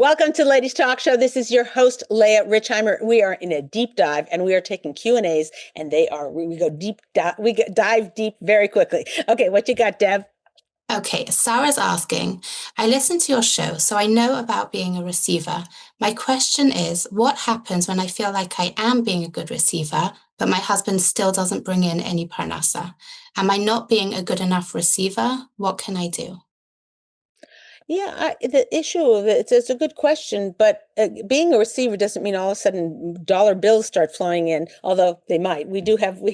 Welcome to Ladies Talk Show. This is your host, Leah Richheimer. We are in a deep dive and we are taking Q&As and we dive deep very quickly. Okay, what you got, Deb? Okay, Sarah's asking, I listen to your show, so I know about being a receiver. My question is, what happens when I feel like I am being a good receiver, but my husband still doesn't bring in any parnasa? Am I not being a good enough receiver? What can I do? Yeah, the issue of it's a good question, but being a receiver doesn't mean all of a sudden dollar bills start flowing in, although they might. We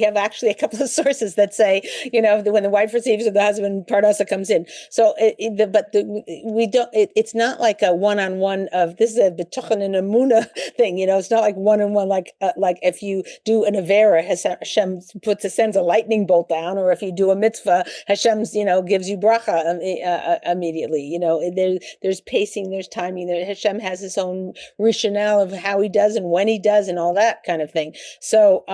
have actually a couple of sources that say, when the wife receives or the husband, Pardasa comes in. So, we don't. It's not like a one-on-one of this is a b'tuchen and amuna thing. It's not like one-on-one like if you do an avera, Hashem sends a lightning bolt down, or if you do a mitzvah, Hashem's gives you bracha immediately. There's pacing, there's timing. Hashem has his own rationale of how he does and when he does and all that kind of thing. So,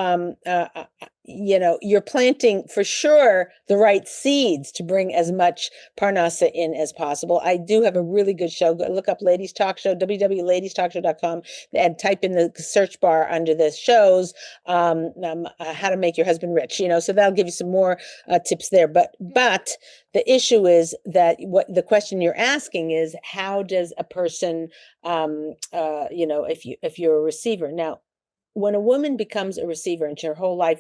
you're planting for sure the right seeds to bring as much parnasa in as possible. I do have a really good show. Go look up Ladies Talk Show, www.ladiestalkshow.com, and type in the search bar under the shows, how to make your husband rich, so that'll give you some more tips there. But the issue is that what the question you're asking is, how does a person, if you're a receiver now, when a woman becomes a receiver into her whole life,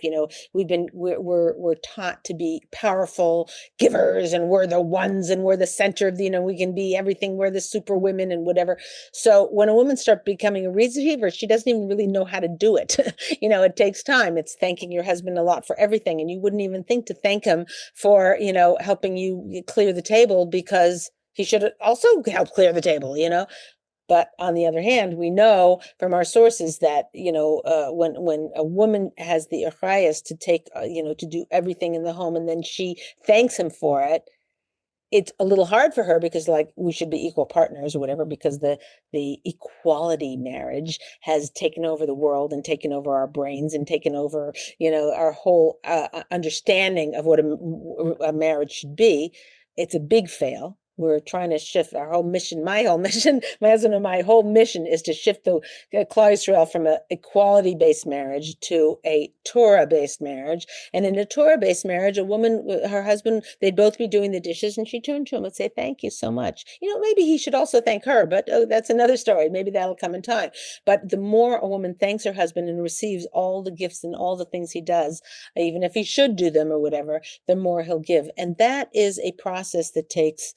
we're taught to be powerful givers, and we're the ones, and we're the center of we can be everything. We're the super women and whatever. So when a woman starts becoming a receiver, she doesn't even really know how to do it. It takes time. It's thanking your husband a lot for everything, and you wouldn't even think to thank him for helping you clear the table, because he should also help clear the table. But on the other hand, we know from our sources that, when a woman has the achrayas to take, to do everything in the home, and then she thanks him for it, it's a little hard for her, because we should be equal partners or whatever, because the equality marriage has taken over the world and taken over our brains and taken over, our whole understanding of what a marriage should be. It's a big fail. We're trying to shift our whole mission. My husband and my whole mission is to shift the Klal Yisrael from an equality-based marriage to a Torah-based marriage. And in a Torah-based marriage, a woman, her husband, they'd both be doing the dishes, and she'd turn to him and say, "Thank you so much." Maybe he should also thank her, but that's another story. Maybe that'll come in time. But the more a woman thanks her husband and receives all the gifts and all the things he does, even if he should do them or whatever, the more he'll give. And that is a process that takes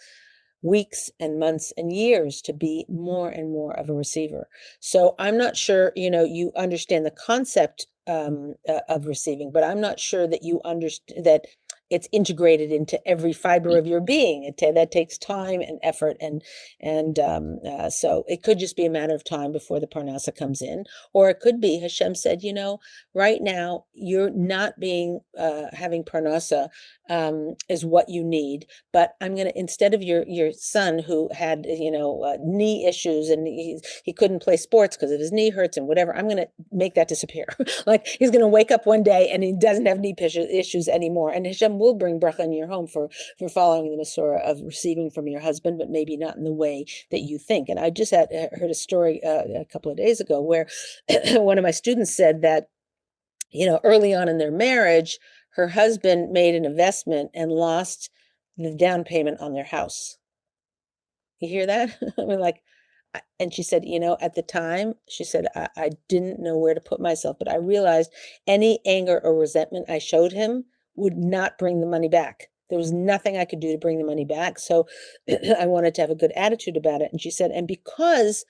weeks and months and years to be more and more of a receiver. So I'm not sure, you understand the concept of receiving, but I'm not sure that you understand that it's integrated into every fiber of your being. That takes time and effort, and so it could just be a matter of time before the parnasa comes in, or it could be Hashem said, right now you're not being having parnasa is what you need, but I'm going to, instead of your son who had knee issues, and he couldn't play sports because of his knee hurts and whatever, I'm going to make that disappear. Like he's going to wake up one day and he doesn't have knee issues anymore, and Hashem will bring bracha in your home for following the Masorah of receiving from your husband, but maybe not in the way that you think. And I just heard a story a couple of days ago where one of my students said that early on in their marriage, her husband made an investment and lost the down payment on their house. You hear that? I mean, and she said, at the time, she said, I didn't know where to put myself, but I realized any anger or resentment I showed him would not bring the money back. There was nothing I could do to bring the money back. So I wanted to have a good attitude about it. And she said, and because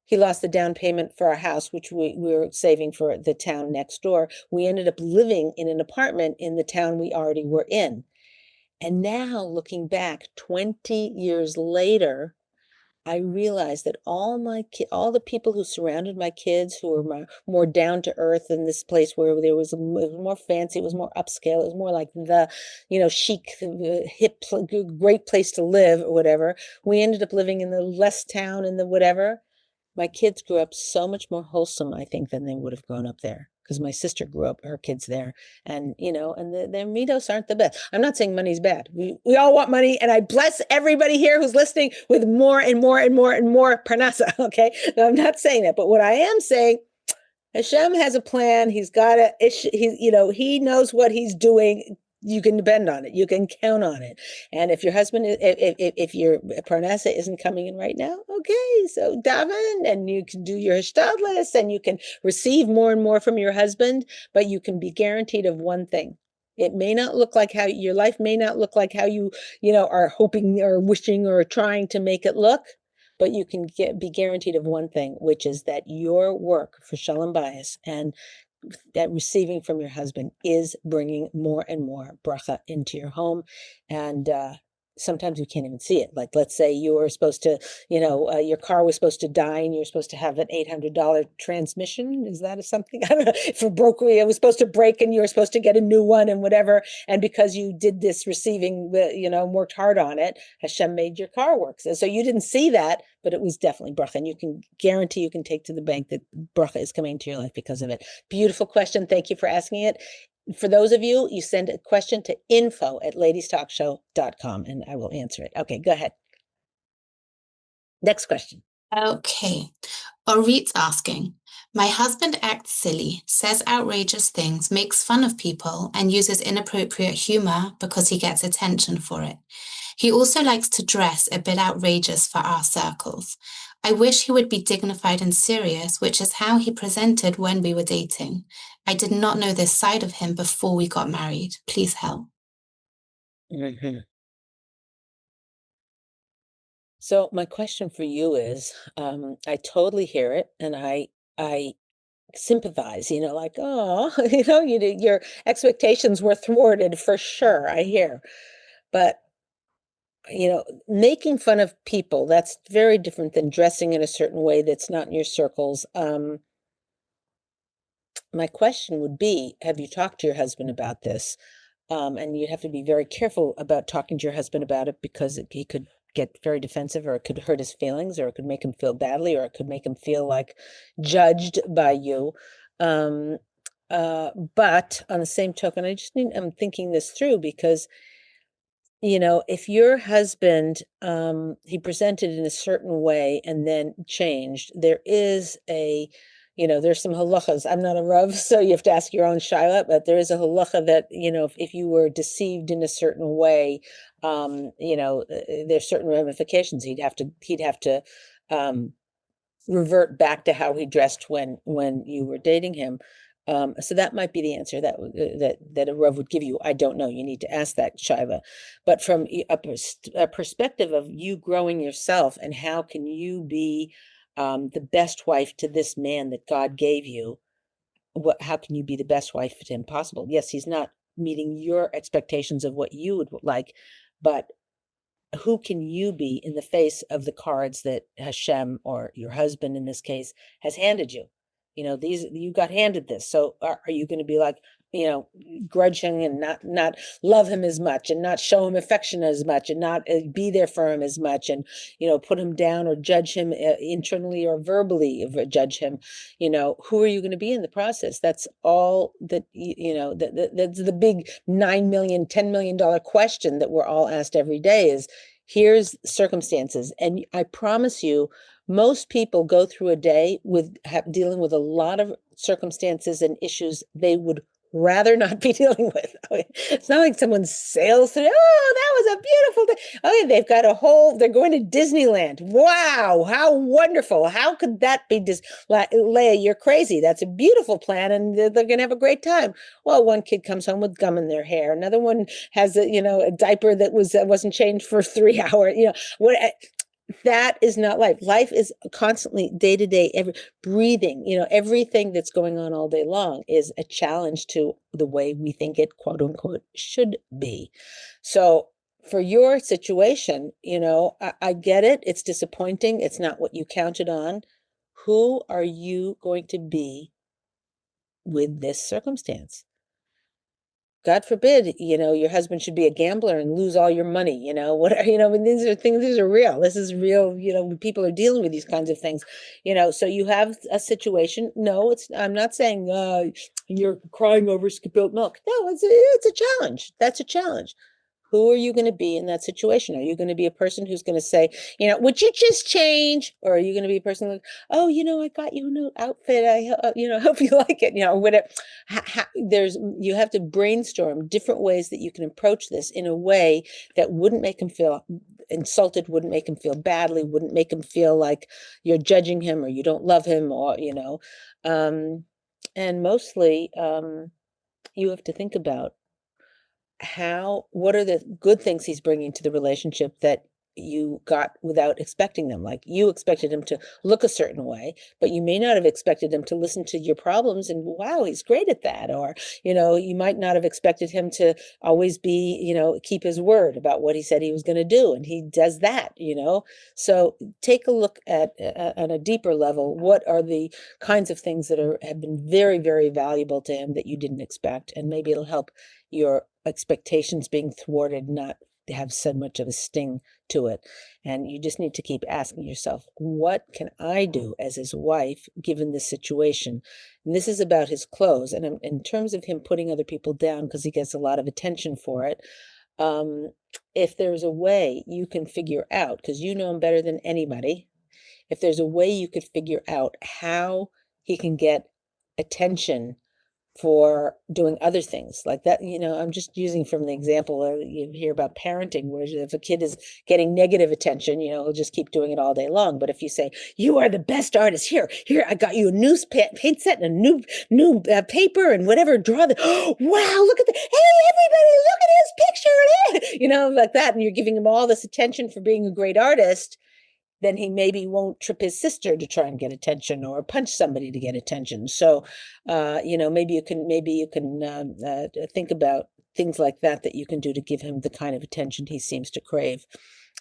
he lost the down payment for our house, which we were saving for the town next door, we ended up living in an apartment in the town we already were in. And now, looking back 20 years later, I realized that all the people who surrounded my kids, who were more down to earth in this place where it was more fancy, it was more upscale, it was more like the, chic, hip, great place to live or whatever. We ended up living in the less town and the whatever. My kids grew up so much more wholesome, I think, than they would have grown up there, because my sister grew up, her kids there, and their meatos aren't the best. I'm not saying money's bad. We all want money, and I bless everybody here who's listening with more and more and more and more parnasa. Okay, no, I'm not saying that, but what I am saying, Hashem has a plan. He's got a, he knows what he's doing. You can depend on it. You can count on it. And if your husband, if your parnasa isn't coming in right now, okay, so daven, and you can do your hishtadlis, and you can receive more and more from your husband, but you can be guaranteed of one thing. It may not look like how your life may not look like how you are hoping or wishing or trying to make it look, but you can be guaranteed of one thing, which is that your work for Shalom Bayis and that receiving from your husband is bringing more and more bracha into your home. And sometimes you can't even see it. Like, let's say you were supposed to, your car was supposed to die and you're supposed to have an $800 transmission. Is that something? I don't know. If it broke, it was supposed to break and you were supposed to get a new one and whatever. And because you did this receiving, worked hard on it, Hashem made your car work. So you didn't see that, but it was definitely bracha. And you can guarantee, you can take to the bank that bracha is coming into your life because of it. Beautiful question. Thank you for asking it. For those of you, you send a question to info@ladiestalkshow.com and I will answer it. Okay, go ahead. Next question. Okay. Orit's asking, my husband acts silly, says outrageous things, makes fun of people, and uses inappropriate humor because he gets attention for it. He also likes to dress a bit outrageous for our circles. I wish he would be dignified and serious, which is how he presented when we were dating. I did not know this side of him before we got married. Please help. Mm-hmm. So my question for you is, I totally hear it, and I sympathize. Like, oh, your expectations were thwarted for sure. I hear, but making fun of people, that's very different than dressing in a certain way that's not in your circles. My question would be, have you talked to your husband about this? And you'd have to be very careful about talking to your husband about it because he could get very defensive, or it could hurt his feelings, or it could make him feel badly, or it could make him feel like judged by you. But on the same token, I'm thinking this through because if your husband, he presented in a certain way and then changed, there is there's some halachas. I'm not a Rav, so you have to ask your own shaila, but there is a halacha that, if you were deceived in a certain way, there's certain ramifications. He'd have to revert back to how he dressed when you were dating him. So that might be the answer that a Rav would give you. I don't know. You need to ask that, Shiva. But from a perspective of you growing yourself, and how can you be the best wife to this man that God gave you? How can you be the best wife to him possible? Yes, he's not meeting your expectations of what you would like, but who can you be in the face of the cards that Hashem, or your husband in this case, has handed you? You got handed this. So are you going to be like, grudging and not love him as much, and not show him affection as much, and not be there for him as much, and put him down or judge him internally or verbally judge him? Who are you going to be in the process? That's all that that's the big $9 million, $10 million question that we're all asked every day is, here's circumstances. And I promise you, most people go through a day dealing with a lot of circumstances and issues they would rather not be dealing with. It's not like someone sails through, oh, that was a beautiful day. Okay, they're going to Disneyland. Wow, how wonderful. How could that be? Leah, you're crazy. That's a beautiful plan, and they're going to have a great time. Well, one kid comes home with gum in their hair. Another one has a diaper that wasn't changed for 3 hours. That is not life. Life is constantly, day to day, breathing. Everything that's going on all day long is a challenge to the way we think it, quote unquote, should be. So for your situation, I get it. It's disappointing. It's not what you counted on. Who are you going to be with this circumstance? God forbid, your husband should be a gambler and lose all your money, what, I mean, these are things, these are real. This is real, people are dealing with these kinds of things, so you have a situation. No, I'm not saying, you're crying over spilled milk. No, it's a challenge. That's a challenge. Who are you going to be in that situation? Are you going to be a person who's going to say, would you just change? Or are you going to be a person like, oh, I got you a new outfit. Hope you like it. Whatever. You have to brainstorm different ways that you can approach this in a way that wouldn't make him feel insulted, wouldn't make him feel badly, wouldn't make him feel like you're judging him or you don't love him and mostly, you have to think about what are the good things he's bringing to the relationship that you got without expecting them. Like you expected him to look a certain way, but you may not have expected him to listen to your problems and wow, he's great at that. Or, you might not have expected him to always be, keep his word about what he said he was going to do. And he does that, So take a look at on a deeper level, what are the kinds of things that have been very, very valuable to him that you didn't expect. And maybe it'll help your expectations being thwarted not have so much of a sting to it. And you just need to keep asking yourself, what can I do as his wife given this situation? And this is about his clothes. And in terms of him putting other people down because he gets a lot of attention for it, if there's a way you can figure out, because you know him better than anybody, if there's a way you could figure out how he can get attention for doing other things like that. I'm just using from the example you hear about parenting, where if a kid is getting negative attention, he'll just keep doing it all day long. But if you say, you are the best artist, here, I got you a new paint set and a new paper and whatever, draw the, oh, wow, look at the, hey, everybody, look at his picture, like that. And you're giving him all this attention for being a great artist. Then he maybe won't trip his sister to try and get attention or punch somebody to get attention. So, maybe you can think about things like that you can do to give him the kind of attention he seems to crave.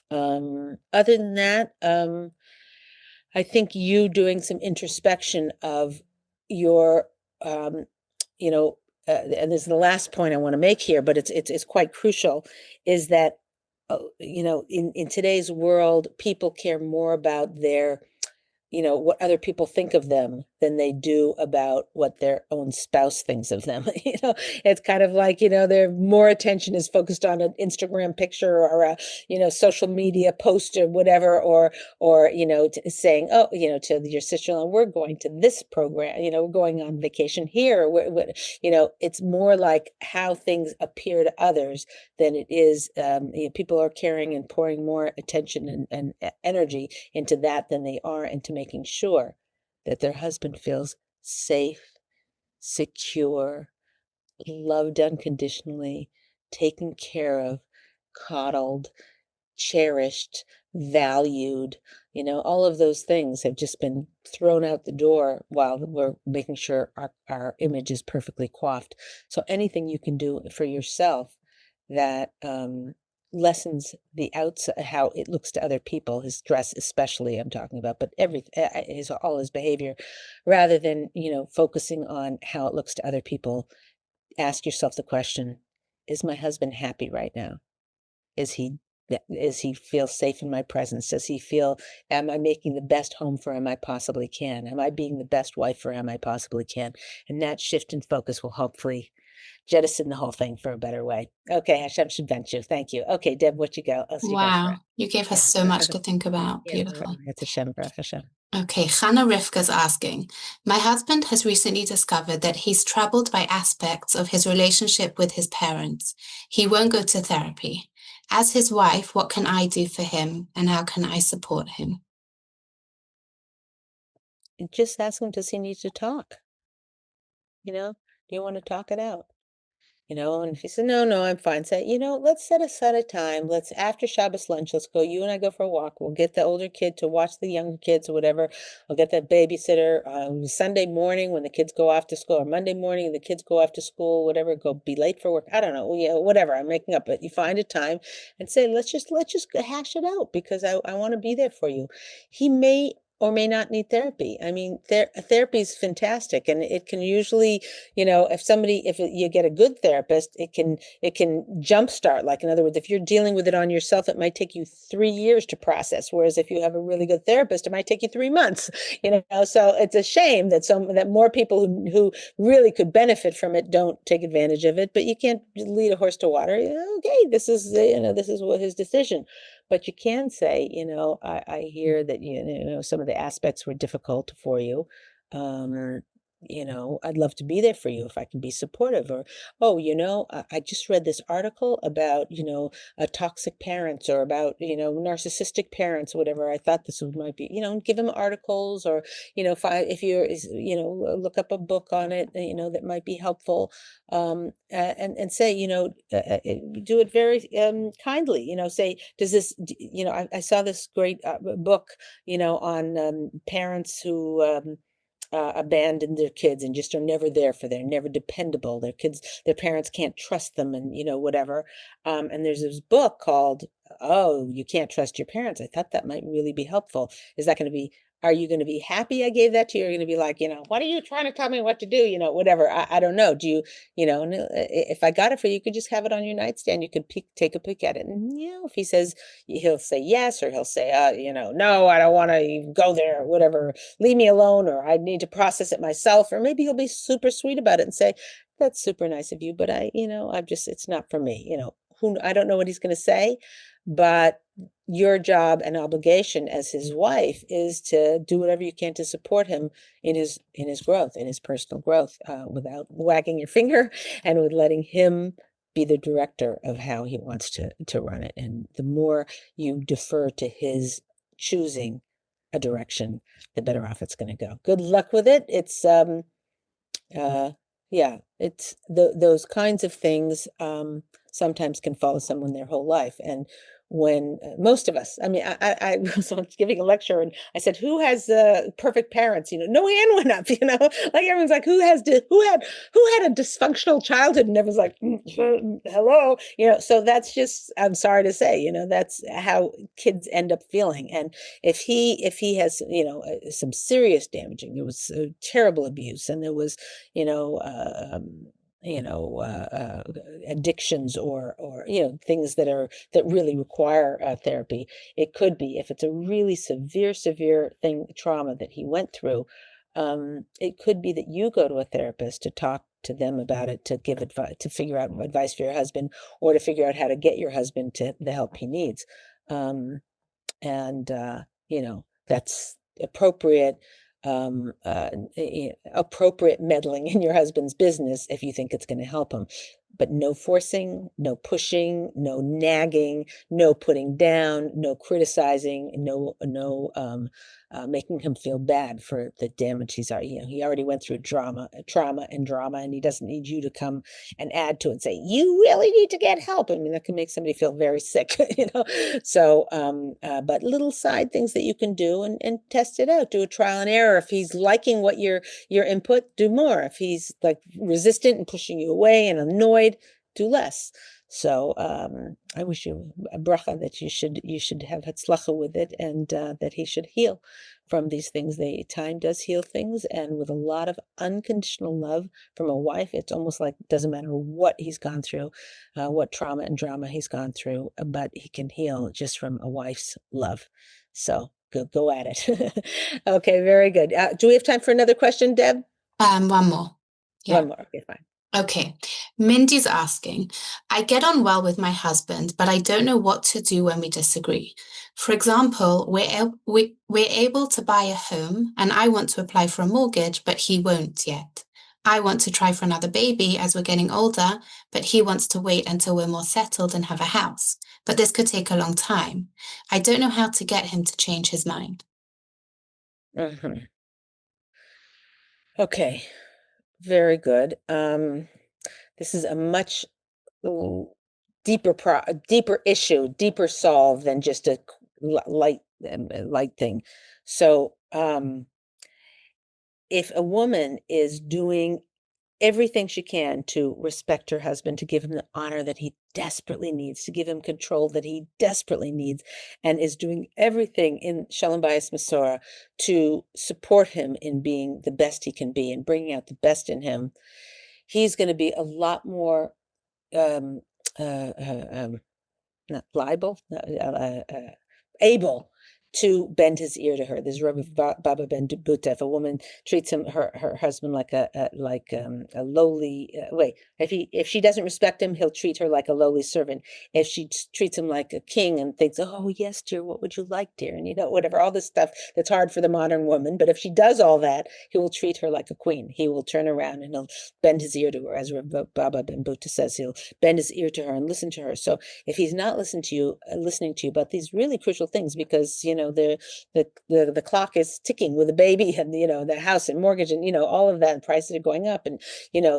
Other than that, I think you doing some introspection of your, and this is the last point I want to make here, but it's quite crucial, is that in today's world, people care more about their, what other people think of them than they do about what their own spouse thinks of them. It's kind of like, their more attention is focused on an Instagram picture or a, social media post or whatever, or, saying, oh, to your sister-in-law, we're going to this program, we're going on vacation here. It's more like how things appear to others than it is, people are caring and pouring more attention and energy into that than they are into making sure that their husband feels safe, secure, loved unconditionally, taken care of, coddled, cherished, valued. All of those things have just been thrown out the door while we're making sure our image is perfectly coiffed. So anything you can do for yourself that lessens the outside, how it looks to other people, his dress especially, I'm talking about, but all his behavior, rather than focusing on how it looks to other people. Ask yourself the question, is my husband happy right now? Is he feel safe in my presence? Does he feel, am I making the best home for him I possibly can? Am I being the best wife for him I possibly can? And that shift in focus will hopefully jettison the whole thing for a better way. Okay, Hashem should bench you. Thank you. Okay, Deb, what you go? Wow, you gave us so much to think about. Yeah, Beautiful. it's Hashem, Baruch Hashem. Okay, Hannah Rivka's asking, my husband has recently discovered that he's troubled by aspects of his relationship with his parents. He won't go to therapy. As his wife, what can I do for him and how can I support him? Just ask him, does he need to talk? Do you want to talk it out? And if he said, no, I'm fine, say, let's set aside a time. After Shabbos lunch, let's go, you and I go for a walk. We'll get the older kid to watch the younger kids or whatever. I'll get that babysitter Sunday morning when the kids go off to school, or Monday morning, the kids go off to school, whatever, go be late for work. I don't know, whatever, I'm making up, but you find a time and say, let's just hash it out because I want to be there for you. He may or may not need therapy. I mean, therapy is fantastic, and it can usually, if you get a good therapist, it can jumpstart. Like, in other words, if you're dealing with it on yourself, it might take you 3 years to process. Whereas if you have a really good therapist, it might take you 3 months. So it's a shame that more people who really could benefit from it don't take advantage of it. But you can't lead a horse to water. Okay, this is what his decision. But you can say, I hear that, some of the aspects were difficult for you. Um, I'd love to be there for you if I can be supportive. Or, oh, I just read this article about, toxic parents, or about, narcissistic parents, or whatever. I thought might be, give them articles, or, if you're, look up a book on it, that might be helpful. And say, do it very kindly, say, does this, I saw this great book, on parents who abandon their kids and just are never there for them, never dependable. Their parents can't trust them, and whatever. And there's this book called "Oh, You Can't Trust Your Parents." I thought that might really be helpful. Is that going to be? Are you going to be happy I gave that to you? Or are you going to be like, what are you trying to tell me what to do? Whatever. I don't know. Do you, if I got it for you, you could just have it on your nightstand. You could take a peek at it. And, if he says, he'll say yes, or he'll say, no, I don't want to go there, whatever, leave me alone, or I need to process it myself. Or maybe he'll be super sweet about it and say, that's super nice of you, but it's not for me. I don't know what he's going to say, but your job and obligation as his wife is to do whatever you can to support him in his growth, in his personal growth, without wagging your finger, and with letting him be the director of how he wants to run it. And the more you defer to his choosing a direction, the better off it's going to go. Good luck with it. It's yeah, it's those kinds of things sometimes can follow someone their whole life. And when most of us, I mean, I was giving a lecture, and I said, who has perfect parents? No hand went up. Like, everyone's like, who had a dysfunctional childhood? And everyone's like, hello. So that's just, I'm sorry to say, that's how kids end up feeling. And if he has, some serious damaging, there was terrible abuse, and there was, you know, you know, addictions, or things that really require therapy. It could be, if it's a really severe trauma that he went through. It could be that you go to a therapist to talk to them about it, to give advice, to figure out advice for your husband, or to figure out how to get your husband to the help he needs. And that's appropriate. Appropriate meddling in your husband's business if you think it's going to help him. But no forcing, no pushing, no nagging, no putting down, no criticizing, no making him feel bad for the damage he already went through trauma, and he doesn't need you to come and add to it and say, you really need to get help. I mean, that can make somebody feel very sick. So, but little side things that you can do, and test it out, do a trial and error. If he's liking what your input, do more. If he's like resistant and pushing you away and annoyed, do less. So I wish you a bracha that you should have hatzlacha with it, and that he should heal from these things. Time does heal things, and with a lot of unconditional love from a wife, it's almost like it doesn't matter what he's gone through, what trauma and drama he's gone through, but he can heal just from a wife's love. So go at it. Okay, very good. Do we have time for another question, Deb? One more. Yeah. One more. Okay, fine. Okay. Mindy's asking, I get on well with my husband, but I don't know what to do when we disagree. For example, we're able to buy a home, and I want to apply for a mortgage, but he won't yet. I want to try for another baby as we're getting older, but he wants to wait until we're more settled and have a house. But this could take a long time. I don't know how to get him to change his mind. Mhm. Okay, very good. This is a much deeper issue, deeper solve than just a light thing. So, if a woman is doing everything she can to respect her husband, to give him the honor that he desperately needs, to give him control that he desperately needs, and is doing everything in Shalom Bayis Masorah to support him in being the best he can be and bringing out the best in him, he's going to be a lot more um, uh, uh, um, not liable, able to bend his ear to her. There's Rabbi Baba Ben Buta. If a woman treats her husband like a lowly wait, if she doesn't respect him, he'll treat her like a lowly servant. If she treats him like a king and thinks, oh yes, dear, what would you like, dear, and whatever, all this stuff that's hard for the modern woman. But if she does all that, he will treat her like a queen. He will turn around and he'll bend his ear to her, as Rabbi Baba Ben Buta says. He'll bend his ear to her and listen to her. So if he's not listening to you about these really crucial things, because the clock is ticking with a baby, and the house and mortgage, and all of that, and prices are going up, and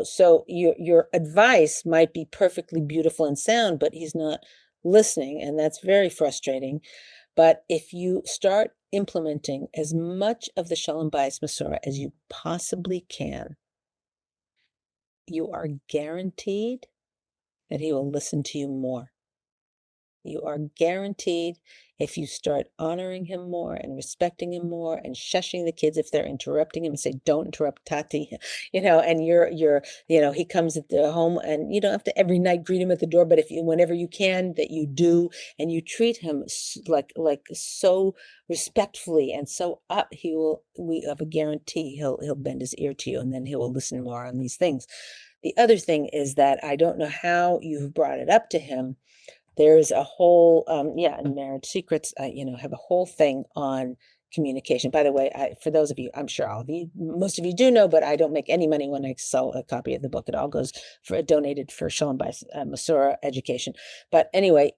so your advice might be perfectly beautiful and sound, but he's not listening, and that's very frustrating. But if you start implementing as much of the Shalom Bayis Masorah as you possibly can, you are guaranteed that he will listen to you more. You are guaranteed, if you start honoring him more and respecting him more and shushing the kids if they're interrupting him, and say, don't interrupt Tati, and he comes at the home, and you don't have to every night greet him at the door, but whenever you can, that you do, and you treat him like so respectfully and so up, we have a guarantee he'll bend his ear to you, and then he will listen more on these things. The other thing is that I don't know how you've brought it up to him. There's a whole, in Marriage Secrets, have a whole thing on communication. By the way, for those of you, I'm sure all of you, most of you do know, but I don't make any money when I sell a copy of the book. It all goes donated for Shalom Bayis Masorah education. But anyway,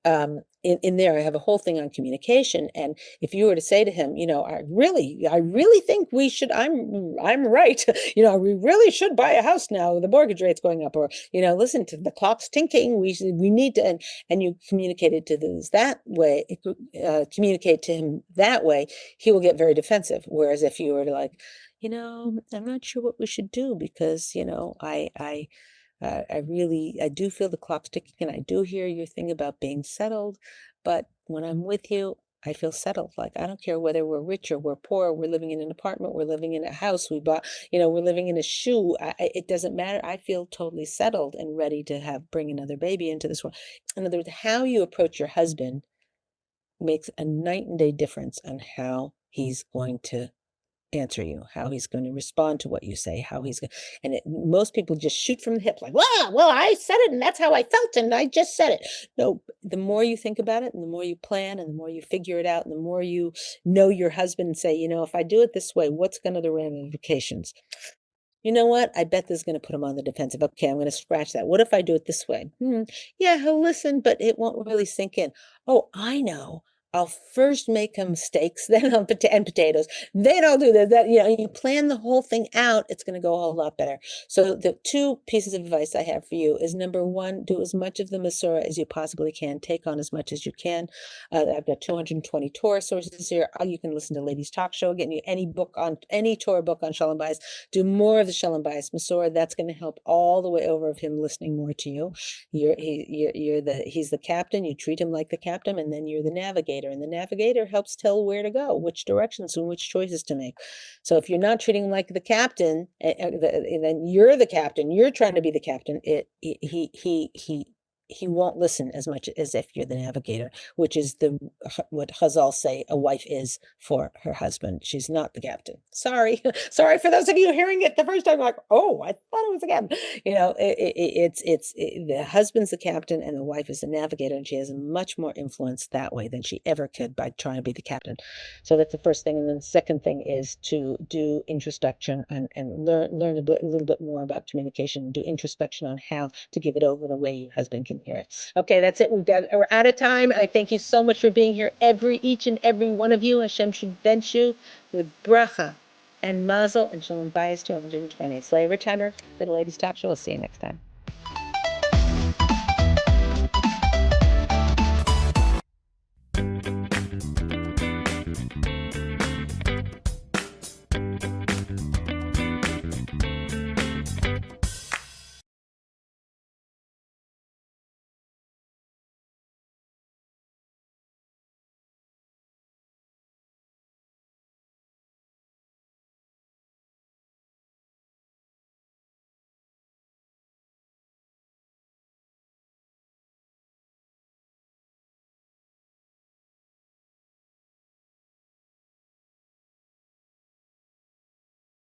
in there, I have a whole thing on communication. And if you were to say to him, I really think we should, I'm right. We really should buy a house now. The mortgage rate's going up, or, listen to the clock's ticking. We need to, and you communicate it to this that way, communicate to him that way, he will get very defensive. Whereas if you were to I'm not sure what we should do, because, I do feel the clock's ticking, and I do hear your thing about being settled, but when I'm with you, I feel settled. Like, I don't care whether we're rich or we're poor, we're living in an apartment, we're living in a house we bought, we're living in a shoe. It doesn't matter. I feel totally settled and ready to bring another baby into this world. In other words, how you approach your husband makes a night and day difference on how he's going to answer you, how he's going to respond to what you say, how he's going, and most people just shoot from the hip, like, well, I said it, and that's how I felt, and I just said it. No, the more you think about it, and the more you plan, and the more you figure it out, and the more you know your husband, and say, if I do it this way, what's going to the ramifications? You know what? I bet this is going to put him on the defensive. Okay, I'm going to scratch that. What if I do it this way? Yeah, he'll listen, but it won't really sink in. Oh, I know. I'll first make him steaks, then I'll and potatoes. Then I'll do that. You plan the whole thing out, it's going to go a whole lot better. So the two pieces of advice I have for you is, number one, do as much of the Masorah as you possibly can. Take on as much as you can. I've got 220 Torah sources here. You can listen to Ladies Talk Show, get you any Torah book on Shalom Bayis. Do more of the Shalom Bayis Masorah. That's going to help all the way over of him listening more to you. He's the captain. You treat him like the captain, and then you're the navigator. And the navigator helps tell where to go, which directions and which choices to make. So if you're not treating him like the captain, then you're the captain. You're trying to be the captain. He won't listen as much as if you're the navigator, which is what Chazal say a wife is for her husband. She's not the captain. Sorry, sorry for those of you hearing it the first time, like, oh, I thought it was again. The husband's the captain and the wife is the navigator, and she has much more influence that way than she ever could by trying to be the captain. So that's the first thing. And then the second thing is to do introspection and learn a little bit more about communication. Do introspection on how to give it over the way your husband can hear it. Okay, that's it. We're out of time. I thank you so much for being here. Each and every one of you. Hashem should bench you with bracha and mazel and Shalom Bayis 220. Slave Returner, the Ladies Talk Show. We'll see you next time.